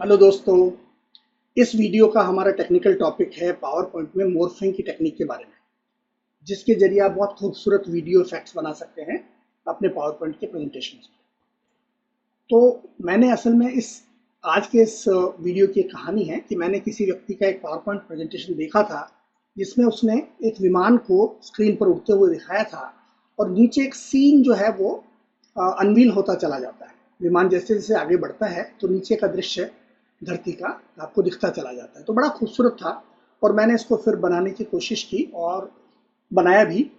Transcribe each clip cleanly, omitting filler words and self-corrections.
Hello दोस्तों। इस video का हमारा टेक्निकल टॉपिक है पावर पॉइंट में मॉर्फिंग की टेक्निक के बारे में, जिसके जरिए आप बहुत खूबसूरत वीडियो इफेक्ट्स बना सकते हैं अपने पावर पॉइंट के प्रेजेंटेशन में। तो मैंने असल में आज के इस वीडियो की एक कहानी है कि मैंने किसी व्यक्ति का एक पावर पॉइंट प्रेजेंटेशन देखा था, जिसमें उसने एक विमान को स्क्रीन पर उड़ते हुए दिखाया था और नीचे एक सीन जो है वो अनवील होता चला जाता है। विमान जैसे जैसे आगे बढ़ता है तो नीचे का दृश्य धरती का आपको दिखता चला जाता है। तो बड़ा खूबसूरत था और मैंने इसको फिर बनाने की कोशिश की और बनाया भी,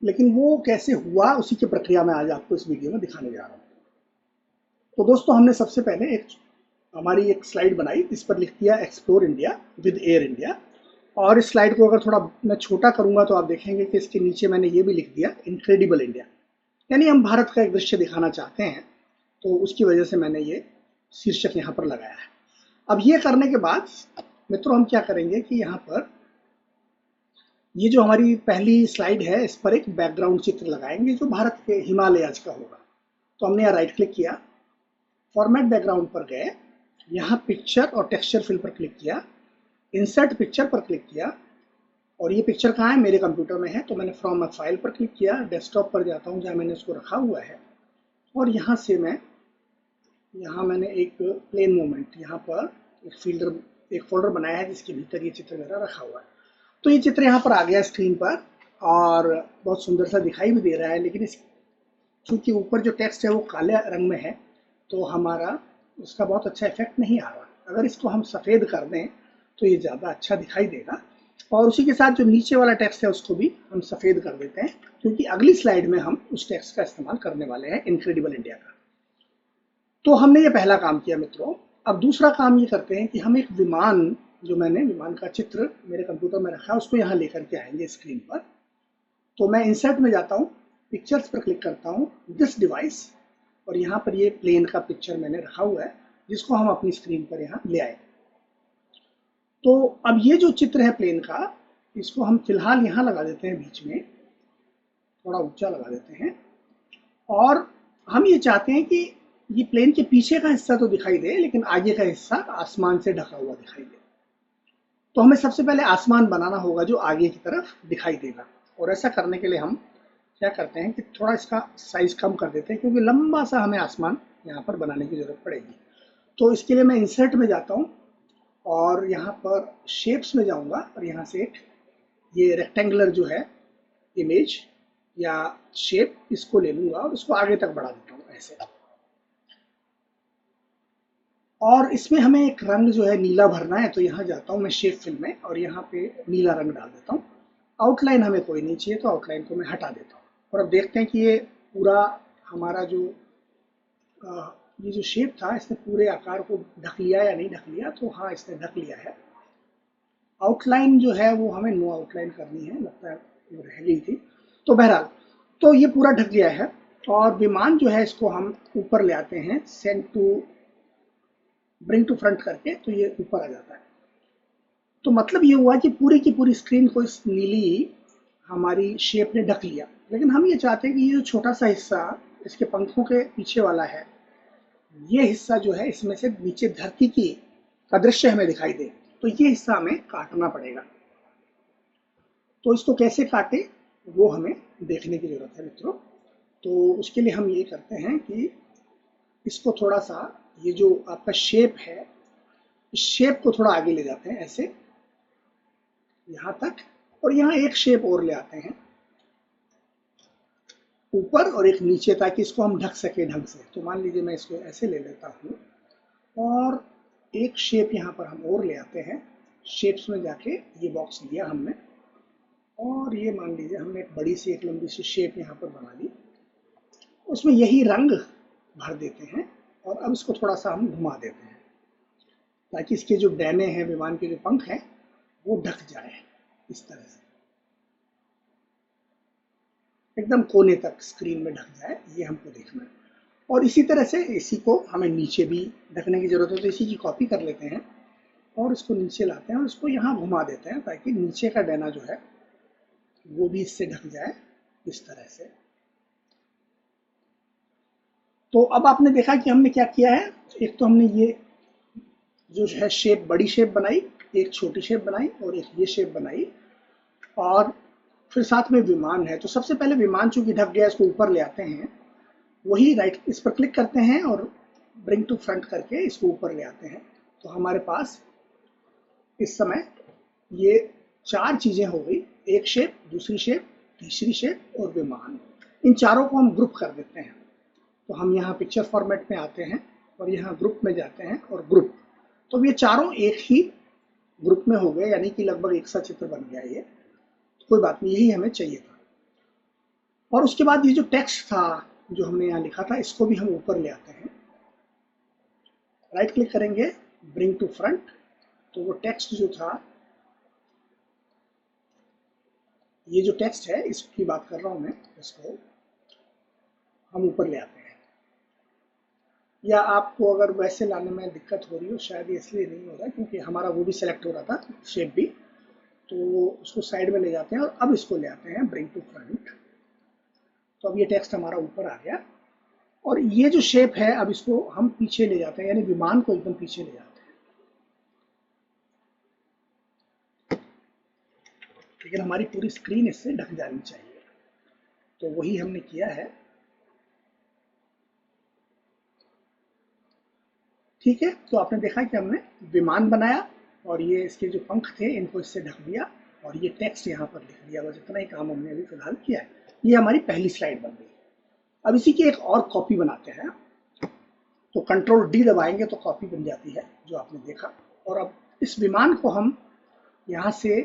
लेकिन वो कैसे हुआ उसी की प्रक्रिया में आज आपको इस वीडियो में दिखाने जा रहा हूँ। तो दोस्तों, हमने सबसे पहले हमारी एक स्लाइड बनाई, इस पर लिख दिया explore India with air India. और इस स्लाइड को अगर थोड़ा मैं छोटा करूंगा तो आप देखेंगे कि इसके नीचे मैंने ये भी लिख दिया इनक्रेडिबल इंडिया, यानी हम भारत का एक दृश्य दिखाना चाहते हैं, तो उसकी वजह से मैंने ये शीर्षक यहाँ पर लगाया है। अब ये करने के बाद मित्रों हम क्या करेंगे कि यहाँ पर ये जो हमारी पहली स्लाइड है इस पर एक बैकग्राउंड चित्र लगाएंगे जो भारत के हिमालयाज का होगा। तो हमने यहाँ राइट क्लिक किया, फॉर्मेट बैकग्राउंड पर गए, यहाँ पिक्चर और टेक्सचर फिल पर क्लिक किया, इंसर्ट पिक्चर पर क्लिक किया और ये पिक्चर कहाँ है, मेरे कंप्यूटर में है, तो मैंने फ्रॉम अ फाइल पर क्लिक किया, डेस्कटॉप पर जाता हूँ जहाँ मैंने उसको रखा हुआ है और यहाँ से यहाँ मैंने एक प्लेन मोमेंट यहाँ पर एक फोल्डर बनाया है जिसके भीतर ये चित्र मेरा रखा हुआ है। तो ये चित्र यहाँ पर आ गया स्क्रीन पर और बहुत सुंदर सा दिखाई भी दे रहा है, लेकिन इस चूंकि ऊपर जो टेक्स्ट है वो काले रंग में है तो हमारा उसका बहुत अच्छा इफेक्ट नहीं आ रहा। अगर इसको हम सफ़ेद कर दें तो ये ज़्यादा अच्छा दिखाई देगा और उसी के साथ जो नीचे वाला टेक्स्ट है उसको भी हम सफ़ेद कर देते हैं, क्योंकि अगली स्लाइड में हम उस टेक्स्ट का इस्तेमाल करने वाले हैं इनक्रेडिबल इंडिया का। तो हमने ये पहला काम किया मित्रों। अब दूसरा काम ये करते हैं कि हम एक विमान, जो मैंने विमान का चित्र मेरे कंप्यूटर में रखा है उसको यहाँ लेकर के आएंगे स्क्रीन पर। तो मैं इंसर्ट में जाता हूँ, पिक्चर्स पर क्लिक करता हूँ, दिस डिवाइस, और यहाँ पर ये प्लेन का पिक्चर मैंने रखा हुआ है जिसको हम अपनी स्क्रीन पर यहाँ ले आए। तो अब ये जो चित्र है प्लेन का, इसको हम फिलहाल यहाँ लगा देते हैं बीच में, थोड़ा ऊंचा लगा देते हैं और हम ये चाहते हैं कि ये प्लेन के पीछे का हिस्सा तो दिखाई दे लेकिन आगे का हिस्सा आसमान से ढका हुआ दिखाई दे। तो हमें सबसे पहले आसमान बनाना होगा जो आगे की तरफ दिखाई देगा, और ऐसा करने के लिए हम क्या करते हैं कि थोड़ा इसका साइज कम कर देते हैं, क्योंकि लंबा सा हमें आसमान यहाँ पर बनाने की जरूरत पड़ेगी। तो इसके लिए मैं इंसर्ट में जाता हूँ और यहाँ पर शेप्स में जाऊँगा और यहाँ से एक ये रेक्टेंगुलर जो है इमेज या शेप, इसको ले लूँगा और इसको आगे तक बढ़ा देता हूँ ऐसे। और इसमें हमें एक रंग जो है नीला भरना है, तो यहाँ जाता हूँ मैं शेप फिल में और यहाँ पे नीला रंग डाल देता हूँ। आउटलाइन हमें कोई नहीं चाहिए तो आउटलाइन को मैं हटा देता हूँ और अब देखते हैं कि ये पूरा हमारा जो ये जो शेप था इसने पूरे आकार को ढक लिया या नहीं ढक लिया। तो हाँ, इसने ढक लिया है। आउटलाइन जो है वो हमें नो आउटलाइन करनी है, लगता है वो रह गई थी। तो बहरहाल, तो ये पूरा ढक गया है और विमान जो है इसको हम ऊपर ले आते हैं, send to bring to front करके, तो ये ऊपर आ जाता है। तो मतलब ये हुआ कि पूरी की पूरी स्क्रीन को इस नीली हमारी शेप ने ढक लिया, लेकिन हम ये चाहते हैं कि ये जो छोटा सा हिस्सा इसके पंखों के पीछे वाला है, ये हिस्सा जो है इसमें से नीचे धरती की का दृश्य हमें दिखाई दे, तो ये हिस्सा हमें काटना पड़ेगा। तो इसको कैसे काटे वो हमें देखने की जरूरत है मित्रों। तो उसके लिए हम ये करते हैं कि इसको थोड़ा सा, ये जो आपका शेप है, इस शेप को थोड़ा आगे ले जाते हैं ऐसे यहाँ तक, और यहाँ एक शेप और ले आते हैं ऊपर और एक नीचे, ताकि इसको हम ढक सके ढंग से। तो मान लीजिए मैं इसको ऐसे ले लेता हूँ और एक शेप यहाँ पर हम और ले आते हैं। शेप्स में जाके ये बॉक्स लिया हमने और ये मान लीजिए हमने एक बड़ी सी एक लंबी सी शेप यहाँ पर बना ली, उसमें यही रंग भर देते हैं और अब इसको थोड़ा सा हम घुमा देते हैं ताकि इसके जो डैने हैं, विमान के जो पंख हैं, वो ढक जाए इस तरह से, एकदम कोने तक स्क्रीन में ढक जाए, ये हमको देखना है। और इसी तरह से इसी को हमें नीचे भी ढकने की जरूरत है, तो इसी की कॉपी कर लेते हैं और इसको नीचे लाते हैं और इसको यहाँ घुमा देते हैं ताकि नीचे का डैना जो है वो भी इससे ढक जाए इस तरह से। तो अब आपने देखा कि हमने क्या किया है, एक तो हमने ये जो है शेप, बड़ी शेप बनाई, एक छोटी शेप बनाई और एक ये शेप बनाई, और फिर साथ में विमान है। तो सबसे पहले विमान चूंकि ढक गया, इसको ऊपर ले आते हैं, वही राइट इस पर क्लिक करते हैं और ब्रिंग टू फ्रंट करके इसको ऊपर ले आते हैं। तो हमारे पास इस समय ये 4 चीजें हो गई, एक शेप, दूसरी शेप, तीसरी शेप और विमान। इन चारों को हम ग्रुप कर देते हैं। तो हम यहाँ पिक्चर फॉर्मेट में आते हैं और यहाँ ग्रुप में जाते हैं और ग्रुप, तो ये चारों एक ही ग्रुप में हो गए, यानी कि लगभग एक सा चित्र बन गया ये। तो कोई बात नहीं, यही हमें चाहिए था। और उसके बाद ये जो टेक्स्ट था जो हमने यहाँ लिखा था, इसको भी हम ऊपर ले आते हैं। राइट क्लिक करेंगे, ब्रिंग टू फ्रंट, तो वो टेक्स्ट जो था, ये जो टेक्स्ट है इसकी बात कर रहा हूं मैं, इसको हम ऊपर ले आते हैं। या आपको अगर वैसे लाने में दिक्कत हो रही हो, शायद ये इसलिए नहीं हो रहा क्योंकि हमारा वो भी सेलेक्ट हो रहा था, शेप भी, तो उसको साइड में ले जाते हैं और अब इसको ले आते हैं ब्रिंग टू फ्रंट। तो अब ये टेक्स्ट हमारा ऊपर आ गया और ये जो शेप है अब इसको हम पीछे ले जाते हैं, यानी विमान को एकदम पीछे ले जाते हैं। लेकिन हमारी पूरी स्क्रीन इससे ढक जानी चाहिए, तो वही हमने किया है। ठीक है, तो आपने देखा कि हमने विमान बनाया और ये इसके जो पंख थे इनको इससे ढक दिया और ये टेक्स्ट यहाँ पर लिख दिया। बस इतना ही काम हमने अभी फिलहाल किया है। ये हमारी पहली स्लाइड बन गई। अब इसी की एक और कॉपी बनाते हैं। तो कंट्रोल डी दबाएंगे तो कॉपी बन जाती है, जो आपने देखा। और अब इस विमान को हम यहाँ से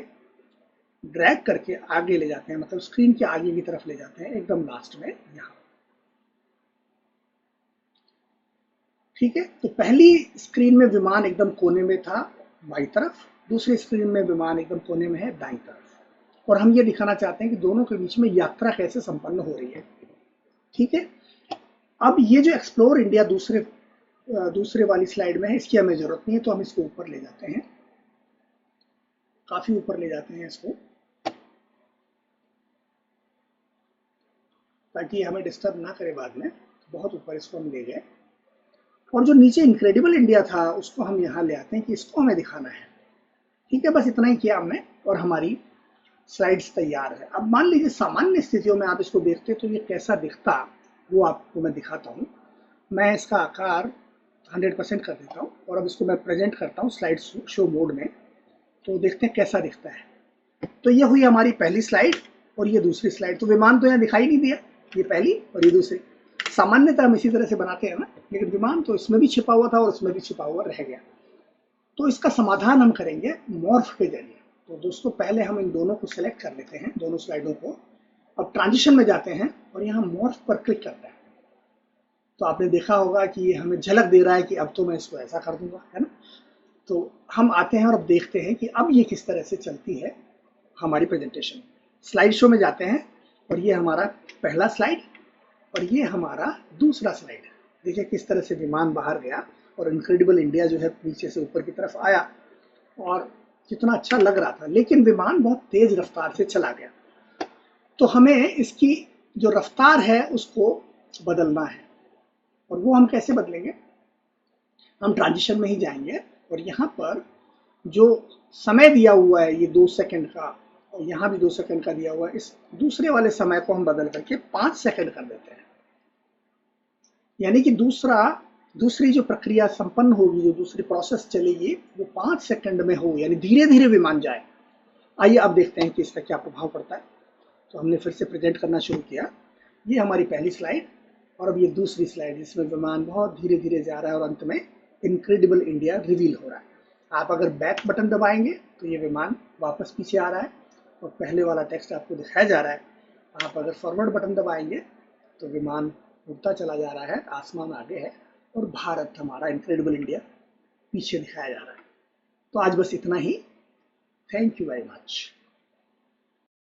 ड्रैग करके आगे ले जाते हैं, मतलब स्क्रीन के आगे की तरफ ले जाते हैं, एकदम लास्ट में यहाँ। ठीक है, तो पहली स्क्रीन में विमान एकदम कोने में था बाईं तरफ, दूसरी स्क्रीन में विमान एकदम कोने में है दाईं तरफ। और हम ये दिखाना चाहते हैं कि दोनों के बीच में यात्रा कैसे संपन्न हो रही है। ठीक है, अब ये जो एक्सप्लोर इंडिया दूसरे वाली स्लाइड में है, इसकी हमें जरूरत नहीं है, तो हम इसको ऊपर ले जाते हैं, काफी ऊपर ले जाते हैं इसको, ताकि हमें डिस्टर्ब ना करे बाद में। बहुत ऊपर इसको हम ले गए और जो नीचे इनक्रेडिबल इंडिया था उसको हम यहाँ ले आते हैं कि इसको हमें दिखाना है। ठीक है, बस इतना ही किया हमने और हमारी स्लाइड्स तैयार है। अब मान लीजिए सामान्य स्थितियों में आप इसको देखते तो ये कैसा दिखता, वो आपको मैं दिखाता हूँ। मैं इसका आकार 100% कर देता हूँ और अब इसको मैं प्रेजेंट करता हूँ स्लाइड शो मोड में, तो देखते हैं कैसा दिखता है। तो ये हुई हमारी पहली स्लाइड और ये दूसरी स्लाइड। तो विमान तो यहाँ दिखाई नहीं दिया, ये पहली और ये दूसरी। सामान्यतः हम इसी तरह से बनाते हैं ना, लेकिन विमान तो इसमें भी छिपा हुआ था और इसमें भी छिपा हुआ रह गया। तो इसका समाधान हम करेंगे मॉर्फ के जरिए। तो दोस्तों पहले हम इन दोनों को सिलेक्ट कर लेते हैं, दोनों स्लाइडों को। अब ट्रांजिशन में जाते हैं और यहाँ मॉर्फ पर क्लिक करते हैं। तो आपने देखा होगा कि ये हमें झलक दे रहा है कि अब तो मैं इसको ऐसा कर दूंगा, है ना। तो हम आते हैं और अब देखते हैं कि अब ये किस तरह से चलती है हमारी प्रेजेंटेशन। स्लाइड शो में जाते हैं और ये हमारा पहला स्लाइड और ये हमारा दूसरा स्लाइड। देखिए किस तरह से विमान बाहर गया और इनक्रेडिबल इंडिया जो है नीचे से ऊपर की तरफ आया और कितना अच्छा लग रहा था, लेकिन विमान बहुत तेज रफ्तार से चला गया। तो हमें इसकी जो रफ्तार है उसको बदलना है, और वो हम कैसे बदलेंगे। हम ट्रांजिशन में ही जाएंगे और यहाँ पर जो समय दिया हुआ है ये 2 सेकंड का और यहाँ भी 2 सेकंड का दिया हुआ है, इस दूसरे वाले समय को हम बदल करके 5 सेकंड कर देते हैं। यानी कि दूसरी जो प्रक्रिया संपन्न होगी, जो दूसरी प्रोसेस चलेगी, वो 5 सेकंड में हो, यानी धीरे धीरे विमान जाए। आइए अब देखते हैं कि इसका क्या प्रभाव पड़ता है। तो हमने फिर से प्रेजेंट करना शुरू किया। ये हमारी पहली स्लाइड और अब ये दूसरी स्लाइड, जिसमें विमान बहुत धीरे धीरे जा रहा है और अंत में इनक्रेडिबल इंडिया रिवील हो रहा है। आप अगर बैक बटन दबाएंगे तो ये विमान वापस पीछे आ रहा है और पहले वाला टेक्स्ट आपको दिखाया जा रहा है। आप अगर फॉरवर्ड बटन दबाएंगे तो विमान उड़ता चला जा रहा है, आसमान आगे है और भारत हमारा इनक्रेडिबल इंडिया पीछे दिखाया जा रहा है। तो आज बस इतना ही। Thank you very much.